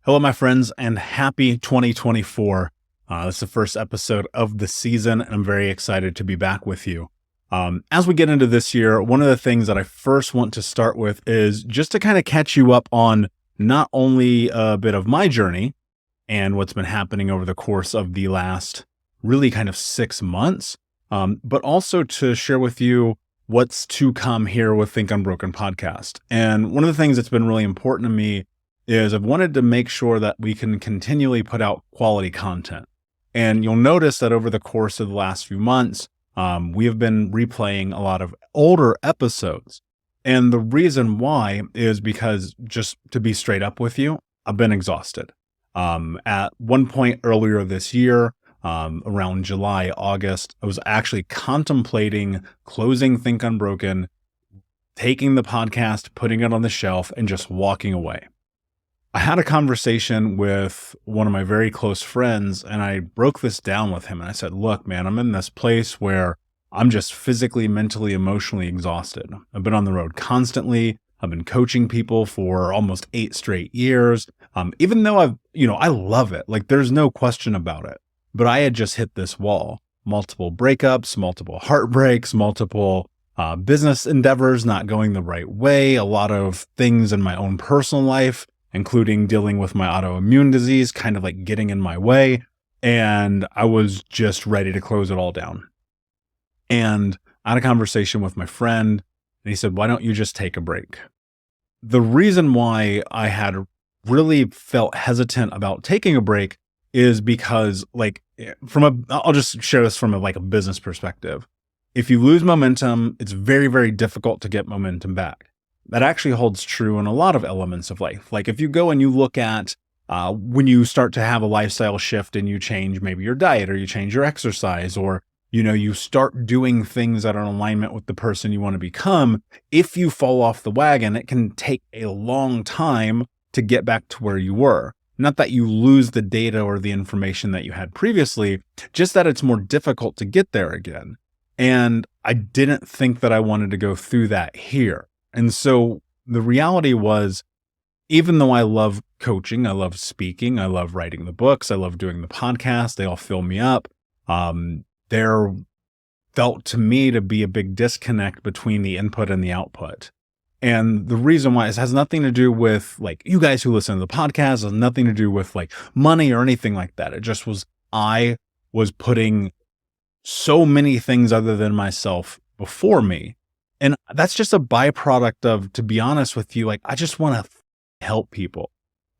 Hello, my friends, and happy 2024. This is the first episode of the season, and I'm very excited to be back with you. As we get into this year, one of the things that I first want to start with is just to kind of catch you up on not only a bit of my journey and what's been happening over the course of the last really kind of 6 months, but also to share with you what's to come here with Think Unbroken podcast. And one of the things that's been really important to me is I've wanted to make sure that we can continually put out quality content. And you'll notice that over the course of the last few months, we have been replaying a lot of older episodes. And the reason why is because, just to be straight up with you, I've been exhausted. At one point earlier this year, around July, August, I was actually contemplating closing Think Unbroken, taking the podcast, putting it on the shelf, and just walking away. I had a conversation with one of my very close friends, and I broke this down with him. And I said, look, man, I'm in this place where I'm just physically, mentally, emotionally exhausted. I've been on the road constantly. I've been coaching people for almost 8 straight years. Even though I love it. Like, there's no question about it. But I had just hit this wall. Multiple breakups, multiple heartbreaks, multiple business endeavors not going the right way. A lot of things in my own personal life, including dealing with my autoimmune disease, kind of like getting in my way. And I was just ready to close it all down. And I had a conversation with my friend, and he said, why don't you just take a break? The reason why I had really felt hesitant about taking a break is because, I'll just share this from a business perspective. If you lose momentum, it's very, very difficult to get momentum back. That actually holds true in a lot of elements of life. Like if you go and you look at when you start to have a lifestyle shift and you change maybe your diet, or you change your exercise, or you start doing things that are in alignment with the person you want to become. If you fall off the wagon, it can take a long time to get back to where you were. Not that you lose the data or the information that you had previously, just that it's more difficult to get there again. And I didn't think that I wanted to go through that here. And so the reality was, even though I love coaching, I love speaking, I love writing the books, I love doing the podcast, they all fill me up. There felt to me to be a big disconnect between the input and the output. And the reason why, it has nothing to do with you guys who listen to the podcast, it has nothing to do with money or anything like that. It just was, I was putting so many things other than myself before me. And that's just a byproduct of, to be honest with you, I just want to help people.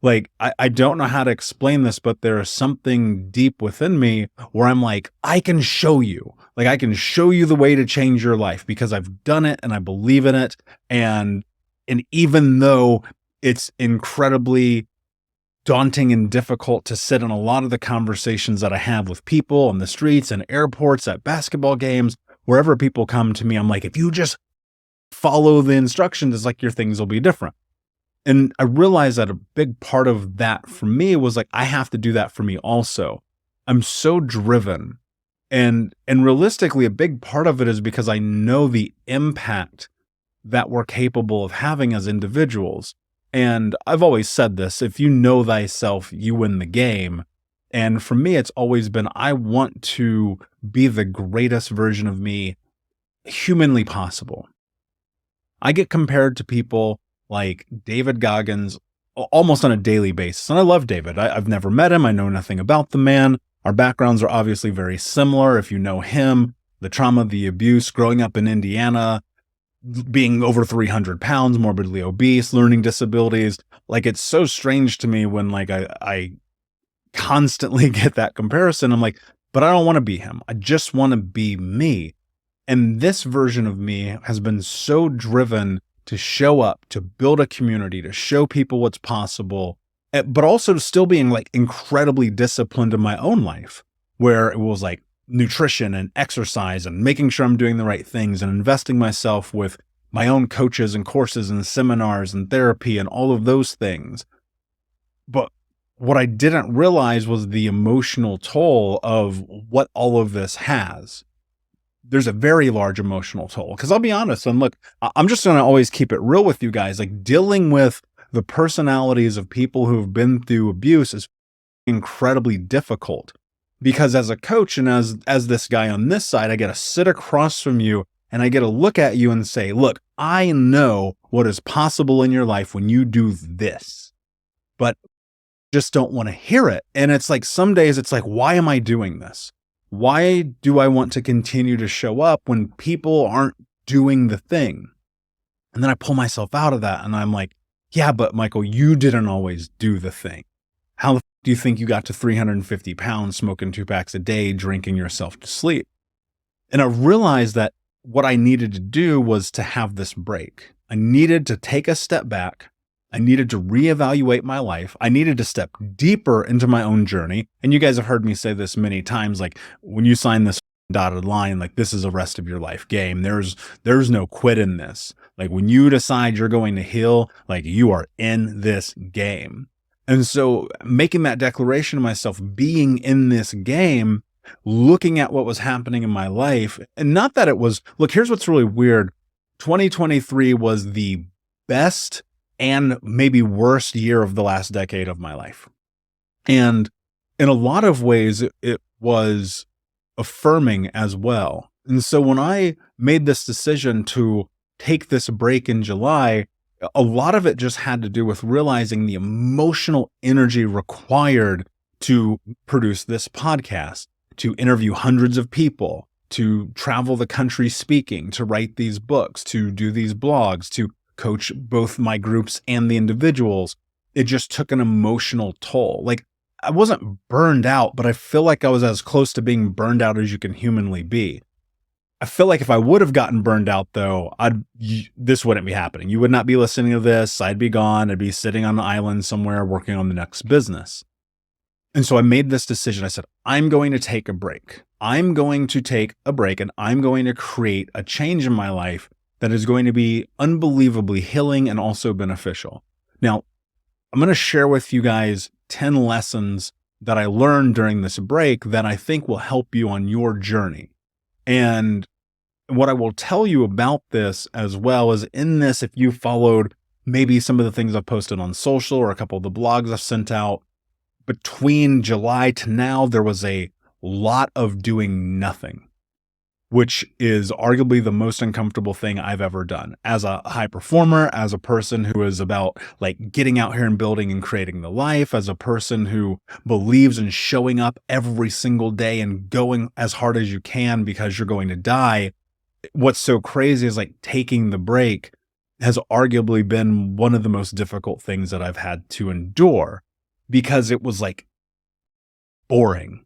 I don't know how to explain this, but there is something deep within me where I'm I can show you. I can show you the way to change your life because I've done it and I believe in it. And even though it's incredibly daunting and difficult to sit in a lot of the conversations that I have with people on the streets and airports, at basketball games, wherever people come to me, I'm if you just follow the instructions, it's your things will be different. And I realized that a big part of that for me was I have to do that for me also. I'm so driven. And realistically, a big part of it is because I know the impact that we're capable of having as individuals. And I've always said this, if you know thyself, you win the game. And for me, it's always been, I want to be the greatest version of me humanly possible. I get compared to people like David Goggins almost on a daily basis. And I love David. I've never met him. I know nothing about the man. Our backgrounds are obviously very similar. If you know him, the trauma, the abuse, growing up in Indiana, being over 300 pounds, morbidly obese, learning disabilities. It's so strange to me when I constantly get that comparison. I'm but I don't want to be him. I just want to be me. And this version of me has been so driven to show up, to build a community, to show people what's possible, but also still being incredibly disciplined in my own life, where it was nutrition and exercise and making sure I'm doing the right things and investing myself with my own coaches and courses and seminars and therapy and all of those things. But what I didn't realize was the emotional toll of what all of this has. There's a very large emotional toll, because I'll be honest, and look, I'm just going to always keep it real with you guys. Dealing with the personalities of people who've been through abuse is incredibly difficult, because as a coach and as this guy on this side, I get to sit across from you and I get to look at you and say, look, I know what is possible in your life when you do this, but just don't want to hear it. And it's like, some days it's like, why am I doing this? Why do I want to continue to show up when people aren't doing the thing? And then I pull myself out of that and I'm like, yeah, but Michael, you didn't always do the thing. How the do you think you got to 350 pounds smoking 2 packs a day, drinking yourself to sleep? And I realized that what I needed to do was to have this break. I needed to take a step back. I needed to reevaluate my life. I needed to step deeper into my own journey. And you guys have heard me say this many times, like when you sign this dotted line, like this is a rest of your life game. There's no quit in this. Like when you decide you're going to heal, like you are in this game. And so making that declaration to myself, being in this game, looking at what was happening in my life, and not that it was, look, here's what's really weird. 2023 was the best and maybe worst year of the last decade of my life. And in a lot of ways, it was affirming as well. And so when I made this decision to take this break in July, a lot of it just had to do with realizing the emotional energy required to produce this podcast, to interview hundreds of people, to travel the country speaking, to write these books, to do these blogs, to coach both my groups and the individuals. It just took an emotional toll. Like I wasn't burned out, but I feel like I was as close to being burned out as you can humanly be. I feel like if I would have gotten burned out though, this wouldn't be happening. You would not be listening to this. I'd be gone. I'd be sitting on the island somewhere working on the next business. And so I made this decision. I said, I'm going to take a break. I'm going to take a break and I'm going to create a change in my life that is going to be unbelievably healing and also beneficial. Now, I'm going to share with you guys 10 lessons that I learned during this break that I think will help you on your journey. And what I will tell you about this as well is in this, if you followed maybe some of the things I've posted on social or a couple of the blogs I've sent out, between July to now, there was a lot of doing nothing, which is arguably the most uncomfortable thing I've ever done. As a high performer, as a person who is about like getting out here and building and creating the life, as a person who believes in showing up every single day and going as hard as you can because you're going to die. What's so crazy is like taking the break has arguably been one of the most difficult things that I've had to endure because it was like boring.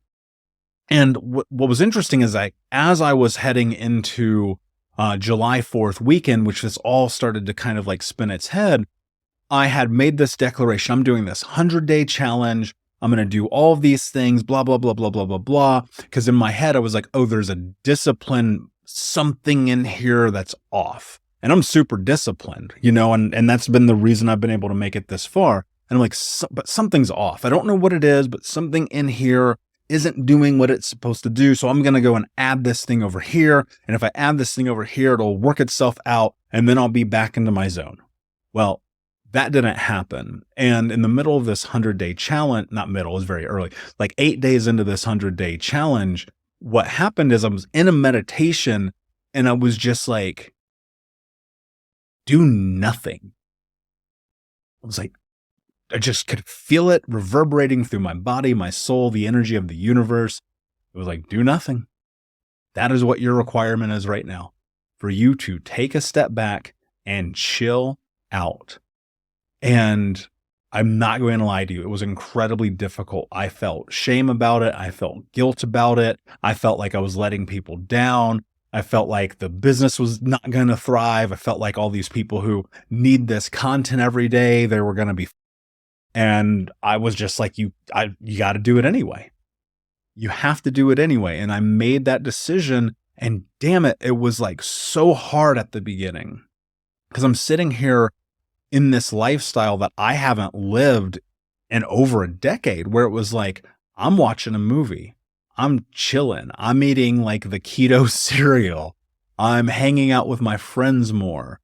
And what was interesting is as I was heading into July 4th weekend, which this all started to kind of like spin its head, I had made this declaration. I'm doing this 100-day challenge. I'm going to do all of these things, blah, blah, blah, blah, blah, blah, blah. Because in my head, I was like, oh, there's a discipline, something in here that's off. And I'm super disciplined, and that's been the reason I've been able to make it this far. And I'm like, but something's off. I don't know what it is, but something in here isn't doing what it's supposed to do. So I'm going to go and add this thing over here. And if I add this thing over here, it'll work itself out and then I'll be back into my zone. Well, that didn't happen. And in the middle of this 100-day challenge, not middle, it was very early, like 8 days into this 100-day challenge, what happened is I was in a meditation and I was just like, do nothing. I was like, I just could feel it reverberating through my body, my soul, the energy of the universe. It was like, do nothing. That is what your requirement is right now, for you to take a step back and chill out. And I'm not going to lie to you. It was incredibly difficult. I felt shame about it. I felt guilt about it. I felt like I was letting people down. I felt like the business was not going to thrive. I felt like all these people who need this content every day, they were going to be. And I was just like, you got to do it anyway. You have to do it anyway. And I made that decision, and damn it, it was like so hard at the beginning because I'm sitting here in this lifestyle that I haven't lived in over a decade, where it was like, I'm watching a movie, I'm chilling, I'm eating like the keto cereal, I'm hanging out with my friends more,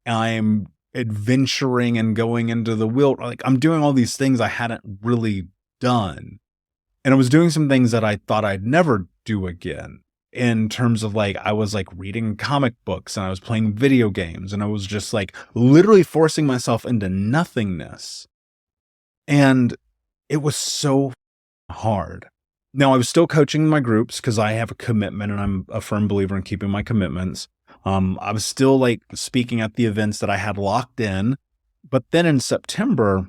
I'm adventuring and going into the wild. Like, I'm doing all these things I hadn't really done. And I was doing some things that I thought I'd never do again, in terms of like, I was like reading comic books and I was playing video games and I was just like literally forcing myself into nothingness. And it was so hard. Now, I was still coaching my groups because I have a commitment and I'm a firm believer in keeping my commitments. I was still like speaking at the events that I had locked in. But then in September,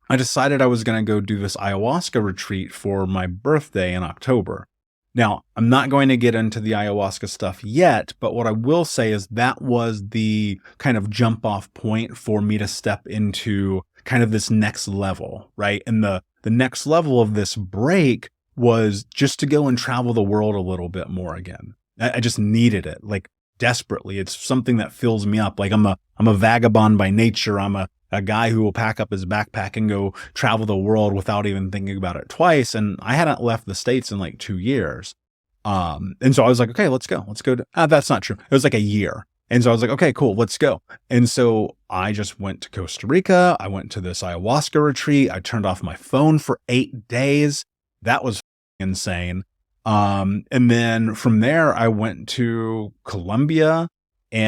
I decided I was going to go do this ayahuasca retreat for my birthday in October. Now, I'm not going to get into the ayahuasca stuff yet, but what I will say is that was the kind of jump off point for me to step into kind of this next level, right? And the next level of this break was just to go and travel the world a little bit more again. I just needed it, like desperately. It's something that fills me up. Like I'm a vagabond by nature. I'm a guy who will pack up his backpack and go travel the world without even thinking about it twice. And I hadn't left the States in like 2 years. And so I was like, okay, let's go. That's not true. It was like a year. And so I was like, okay, cool, let's go. And so I just went to Costa Rica. I went to this ayahuasca retreat. I turned off my phone for 8 days. That was insane. And then from there, I went to Colombia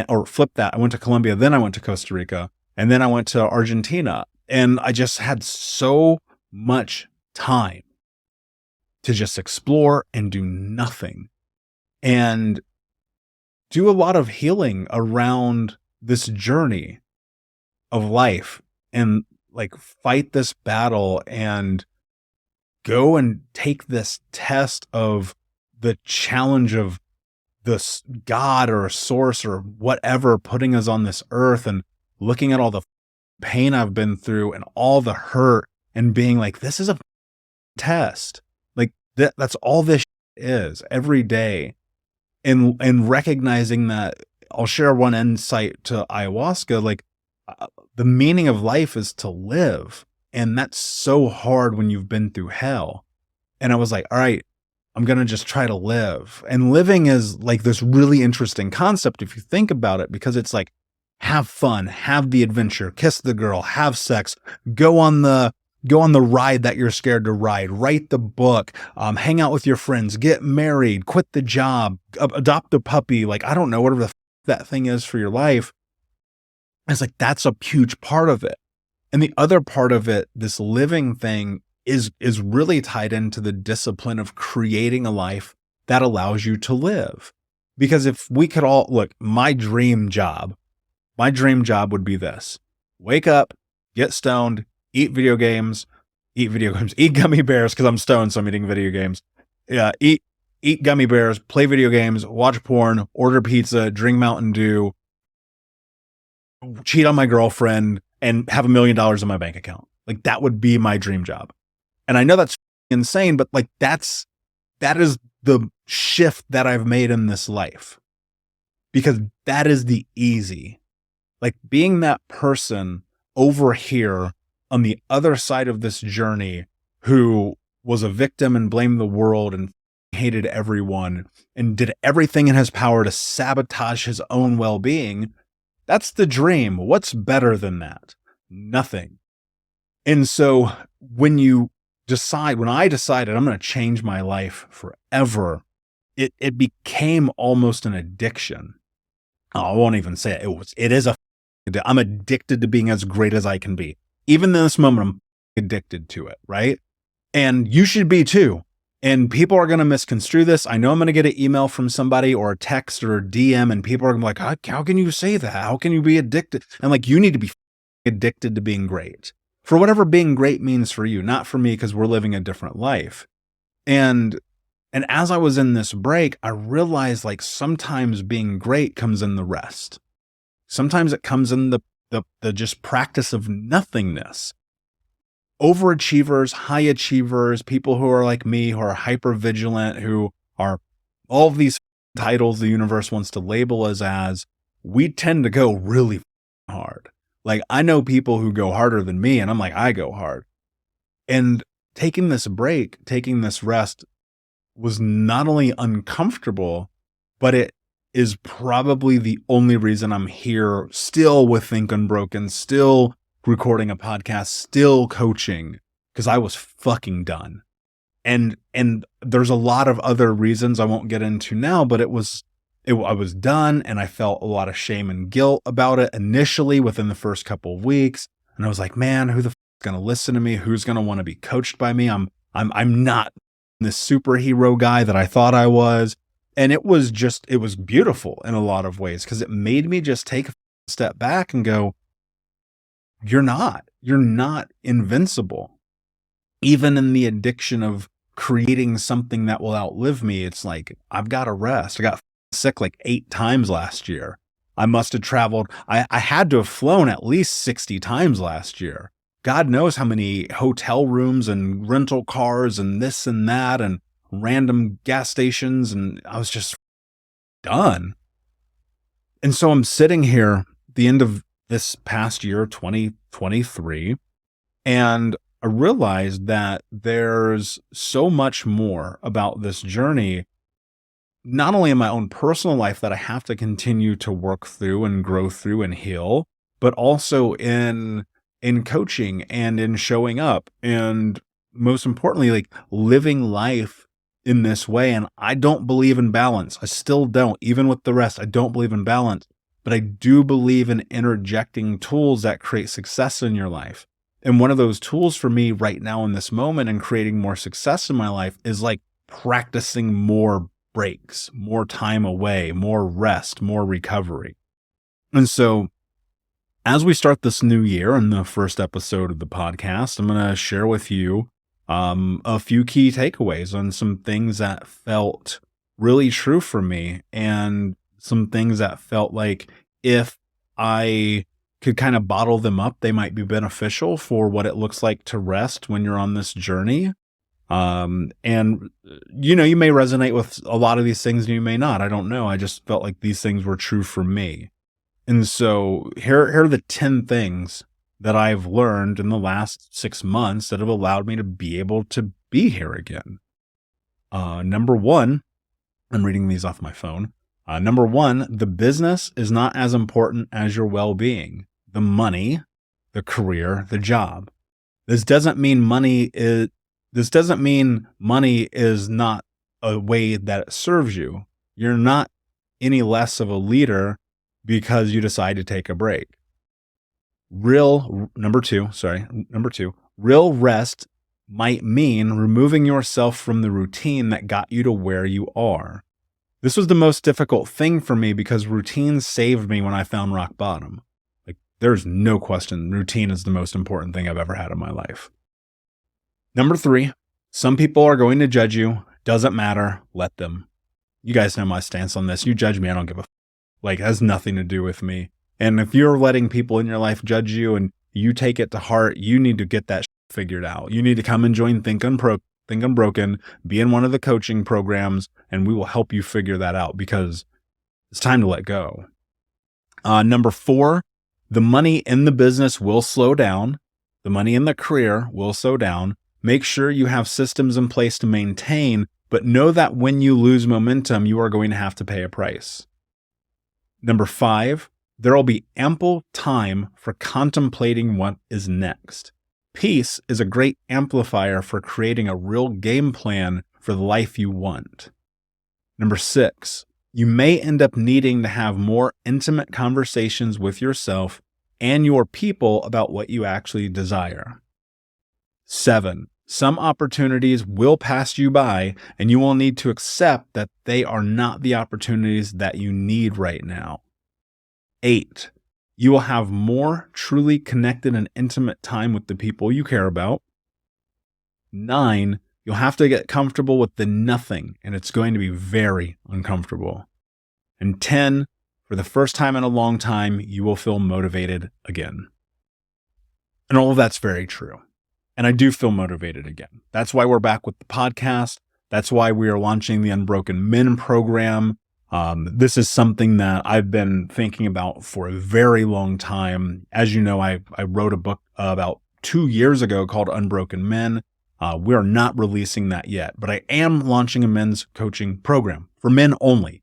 or flip that. I went to Colombia, then I went to Costa Rica, and then I went to Argentina. And I just had so much time to just explore and do nothing and do a lot of healing around this journey of life and like fight this battle and go and take this test of the challenge of this God or a source or whatever putting us on this earth and looking at all the pain I've been through and all the hurt and being like, this is a test. Like that's all this is every day. And recognizing that I'll share one insight to ayahuasca, like the meaning of life is to live. And that's so hard when you've been through hell. And I was like, all right, I'm going to just try to live. And living is like this really interesting concept if you think about it, because it's like, have fun, have the adventure, kiss the girl, have sex, go on the ride that you're scared to ride, write the book, hang out with your friends, get married, quit the job, adopt a puppy. Like, I don't know, whatever that thing is for your life. It's like, that's a huge part of it. And the other part of it, this living thing is really tied into the discipline of creating a life that allows you to live. Because if we could all look, my dream job would be this: wake up, get stoned, eat gummy bears because I'm stoned, so I'm eating video games. Yeah, eat gummy bears, play video games, watch porn, order pizza, drink Mountain Dew, cheat on my girlfriend, and have $1 million in my bank account. Like, that would be my dream job. And I know that's insane, but like that is the shift that I've made in this life, because that is the easy. Like, being that person over here on the other side of this journey who was a victim and blamed the world and hated everyone and did everything in his power to sabotage his own well-being. That's the dream. What's better than that? Nothing. And so when I decided I'm going to change my life forever, it became almost an addiction. I won't even say it. I'm addicted to being as great as I can be. Even in this moment, I'm addicted to it, right? And you should be too. And people are going to misconstrue this. I know I'm going to get an email from somebody or a text or a DM, and people are going to be like, how can you say that? How can you be addicted? And like, you need to be addicted to being great for whatever being great means for you, not for me, because we're living a different life. And as I was in this break, I realized like sometimes being great comes in the rest. Sometimes it comes in the just practice of nothingness. Overachievers, high achievers, people who are like me, who are hyper vigilant, who are all of these titles the universe wants to label us as, we tend to go really hard. Like, I know people who go harder than me, and I'm like, I go hard. And taking this break, taking this rest was not only uncomfortable, but it is probably the only reason I'm here still with Think Unbroken, still recording a podcast, still coaching, because I was fucking done. And there's a lot of other reasons I won't get into now, but I was done, and I felt a lot of shame and guilt about it initially within the first couple of weeks. And I was like, man, who the f is going to listen to me? Who's going to want to be coached by me? I'm not this superhero guy that I thought I was. And it was beautiful in a lot of ways, because it made me just take a step back and go, you're not invincible. Even in the addiction of creating something that will outlive me, it's like, I've got to rest. I got sick like 8 times last year. I must have traveled. I had to have flown at least 60 times last year. God knows how many hotel rooms and rental cars and this and that and random gas stations. And I was just done. And so I'm sitting here at the end of this past year, 2023, and I realized that there's so much more about this journey, not only in my own personal life that I have to continue to work through and grow through and heal, but also in coaching and in showing up, and most importantly, like living life in this way. And I don't believe in balance. I still don't, even with the rest. I don't believe in balance, but I do believe in interjecting tools that create success in your life. And one of those tools for me right now in this moment and creating more success in my life is like practicing more breaks, more time away, more rest, more recovery. And so as we start this new year in the first episode of the podcast, I'm going to share with you a few key takeaways on some things that felt really true for me, and some things that felt like if I could kind of bottle them up, they might be beneficial for what it looks like to rest when you're on this journey. And you may resonate with a lot of these things and you may not. I don't know. I just felt like these things were true for me. And so here are the 10 things that I've learned in the last 6 months that have allowed me to be able to be here again. Number 1, I'm reading these off my phone. Number 1, the business is not as important as your well-being, the money, the career, the job. This doesn't mean money is not a way that it serves you. You're not any less of a leader because you decide to take a break. Number two, real rest might mean removing yourself from the routine that got you to where you are. This was the most difficult thing for me because routine saved me when I found rock bottom. Like, there's no question, routine is the most important thing I've ever had in my life. Number 3, some people are going to judge you. Doesn't matter. Let them. You guys know my stance on this. You judge me, I don't give a Like, it has nothing to do with me. And if you're letting people in your life judge you and you take it to heart, you need to get that figured out. You need to come and join Think Unbroken, be in one of the coaching programs, and we will help you figure that out, because it's time to let go. Number 4, the money in the business will slow down. The money in the career will slow down. Make sure you have systems in place to maintain, but know that when you lose momentum, you are going to have to pay a price. Number 5, there will be ample time for contemplating what is next. Peace is a great amplifier for creating a real game plan for the life you want. Number 6, you may end up needing to have more intimate conversations with yourself and your people about what you actually desire. 7, some opportunities will pass you by, and you will need to accept that they are not the opportunities that you need right now. 8, you will have more truly connected and intimate time with the people you care about. 9, you'll have to get comfortable with the nothing, and it's going to be very uncomfortable. And 10, for the first time in a long time, you will feel motivated again. And all of that's very true. And I do feel motivated again. That's why we're back with the podcast. That's why we are launching the Unbroken Men program. This is something that I've been thinking about for a very long time. As you know, I wrote a book about 2 years ago called Unbroken Men. We are not releasing that yet, but I am launching a men's coaching program for men only.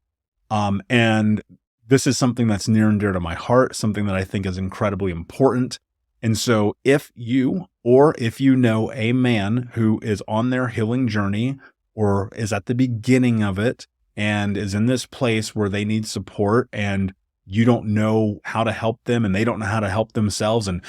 And this is something that's near and dear to my heart, something that I think is incredibly important. And so if you know a man who is on their healing journey or is at the beginning of it and is in this place where they need support and you don't know how to help them and they don't know how to help themselves and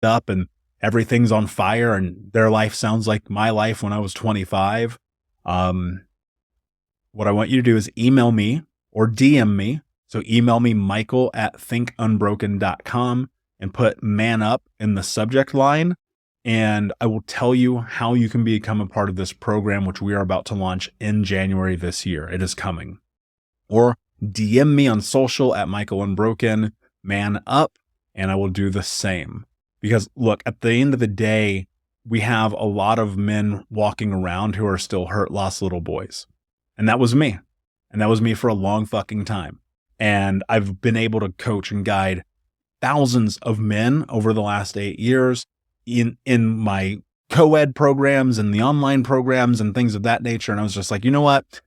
up and everything's on fire and their life sounds like my life when I was 25, what I want you to do is email me or DM me. So email me, michael@thinkunbroken.com, and put man up in the subject line. And I will tell you how you can become a part of this program, which we are about to launch in January this year. It is coming. Or DM me on social at michael_unbroken, man up, and I will do the same. Because look, at the end of the day, we have a lot of men walking around who are still hurt, lost little boys. And that was me. And that was me for a long fucking time. And I've been able to coach and guide thousands of men over the last 8 years in my co-ed programs and the online programs and things of that nature. And I was just like, you know what?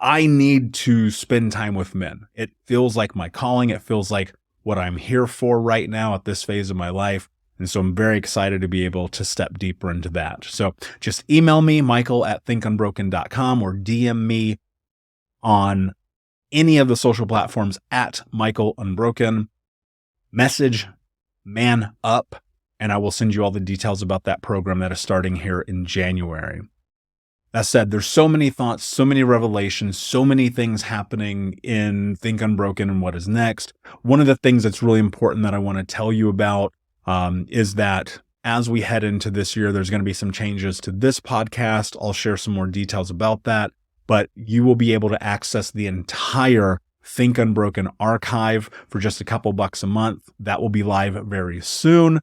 I need to spend time with men. It feels like my calling. It feels like what I'm here for right now at this phase of my life. And so I'm very excited to be able to step deeper into that. So just email me, michael@thinkunbroken.com, or DM me on any of the social platforms at michael_unbroken. Message man up, and I will send you all the details about that program that is starting here in January. That said, there's so many thoughts, so many revelations, so many things happening in Think Unbroken and what is next. One of the things that's really important that I want to tell you about is that as we head into this year, there's going to be some changes to this podcast. I'll share some more details about that, but you will be able to access the entire Think Unbroken archive for just a couple bucks a month. That will be live very soon.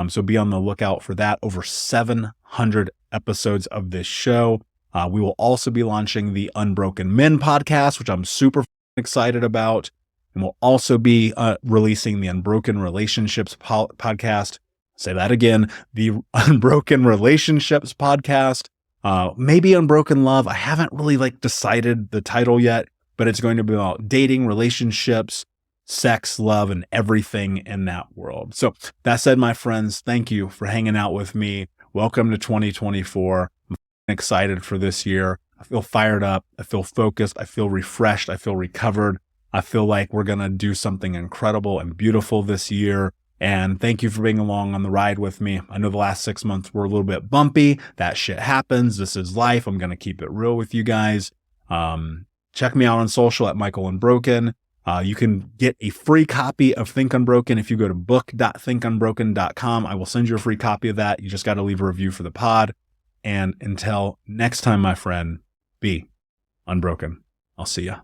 So be on the lookout for that. Over 700 episodes of this show. We will also be launching the Unbroken Men podcast, which I'm super excited about. And we'll also be releasing the Unbroken Relationships podcast. Say that again, the Unbroken Relationships podcast. Maybe Unbroken Love. I haven't really decided the title yet, but it's going to be about dating, relationships, sex, love, and everything in that world. So that said, my friends, thank you for hanging out with me. Welcome to 2024. I'm excited for this year. I feel fired up. I feel focused. I feel refreshed. I feel recovered. I feel like we're going to do something incredible and beautiful this year. And thank you for being along on the ride with me. I know the last 6 months were a little bit bumpy. That shit happens. This is life. I'm going to keep it real with you guys. Check me out on social at michael_unbroken. You can get a free copy of Think Unbroken if you go to book.thinkunbroken.com. I will send you a free copy of that. You just got to leave a review for the pod. And until next time, my friend, be unbroken. I'll see ya.